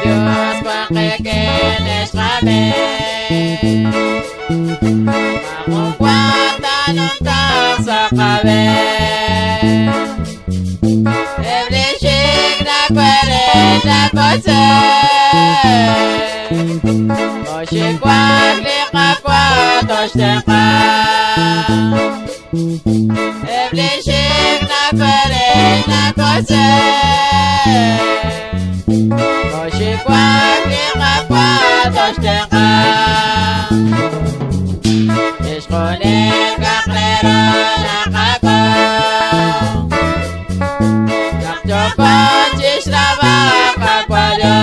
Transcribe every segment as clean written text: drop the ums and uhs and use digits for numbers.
Dios pakikinis kami. Makukwata nung tao sa kami. Everything na kwere na kose. Oshikwag likapwa toshteka. Everything na kwere na kose. Oshikwag likapwa toshteka. Ishkonin kaklero nakako. Nakchokon chishraba kakwalyo.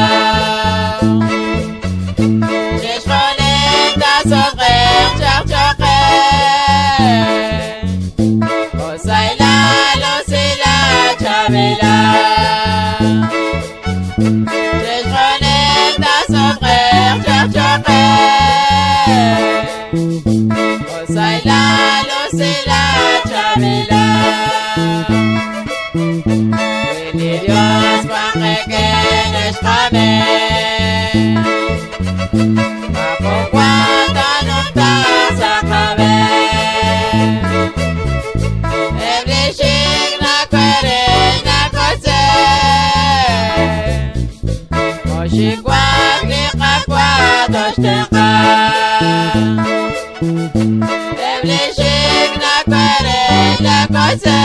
Ishkonin tasokren chakchoken. Osayla losila chabila. Ishkonin tasokren chakchoken. Osayla losila chabila. Dios pakikinis kami. Makukwata nung tao sa kami. Everything na kwere na kose. Oshikwag likapwa toshteka. Everything na kwere na kose.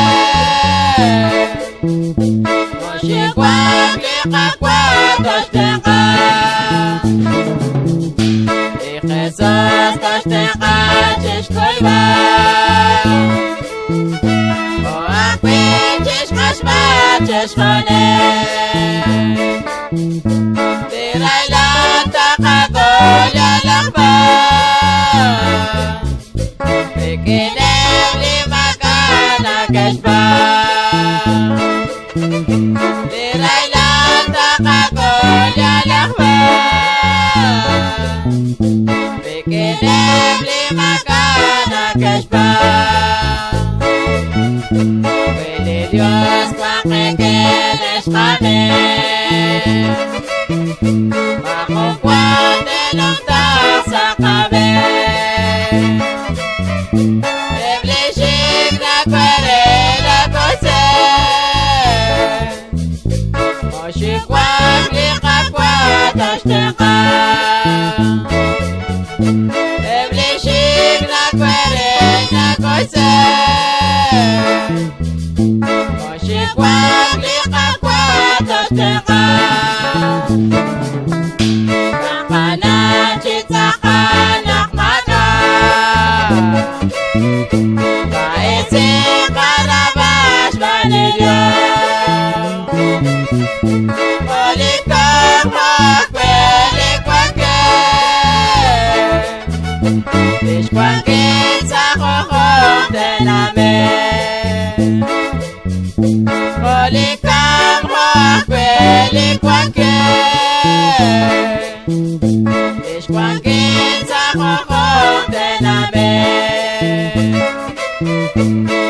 Oshikwag likapwa toshteka. Jesus toshteka chishkolba. O akwin chishkashma chishkonen. Dirayla takagol yalakba. Bikinem limakan akeshba. Dirayla takagol yalakba. Bikinem limakan akeshba. Pwede Diyos pakikinis kami. Makukwate nung tao sa kami. Everything na kwere na kose. Oshikwag likapwa toshteka. Everything na kwere na kose. Oshikwag likapwa toshteka. Kakanachit sa kanakmata. Kaisi karabash banilyo. Olikang makwelikwake. Ishkwangin sa kokong tenamin. Olikang makwelikwake. Ishkwangin sa kokong tenamin.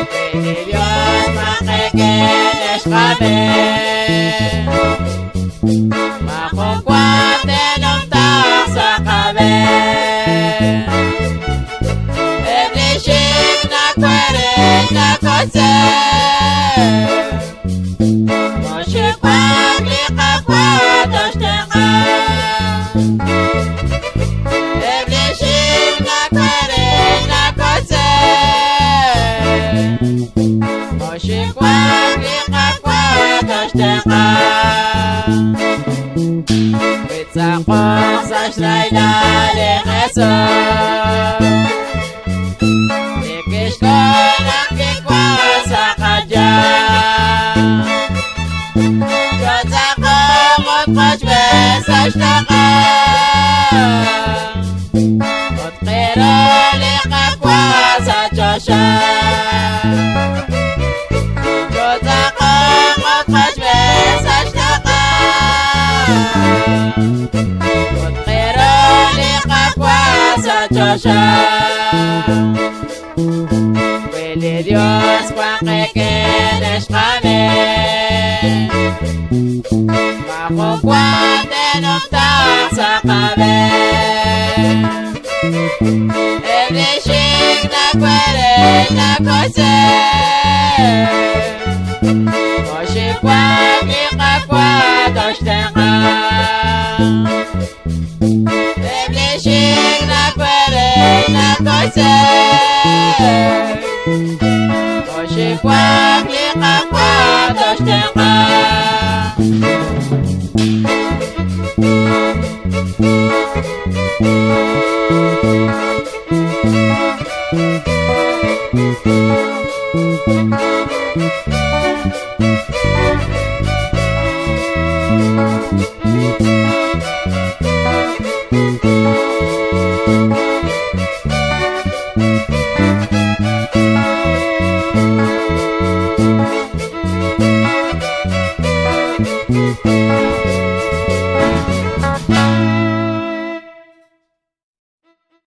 Pwede Diyos pakikinis kami. Makukwate nung tao sa kami. Everything na kwere na kose. Oshikwag likapwa toshteka. Everything na kwere na kose. Oshikwag likapwa toshteka. Witzakong sa shrine na lekeson. Ikishko nakikwa sa kadya. قش بسشتقا وتغيروا لي قفوا ساتشوشا واللي ديوس واقعي كدش قامي ما خوات نمتاق ساقامي Everything na kose Moshi kwa mika kwa doshtenga Everything na kose Moshi kwa mika kwa doshtenga Thank you.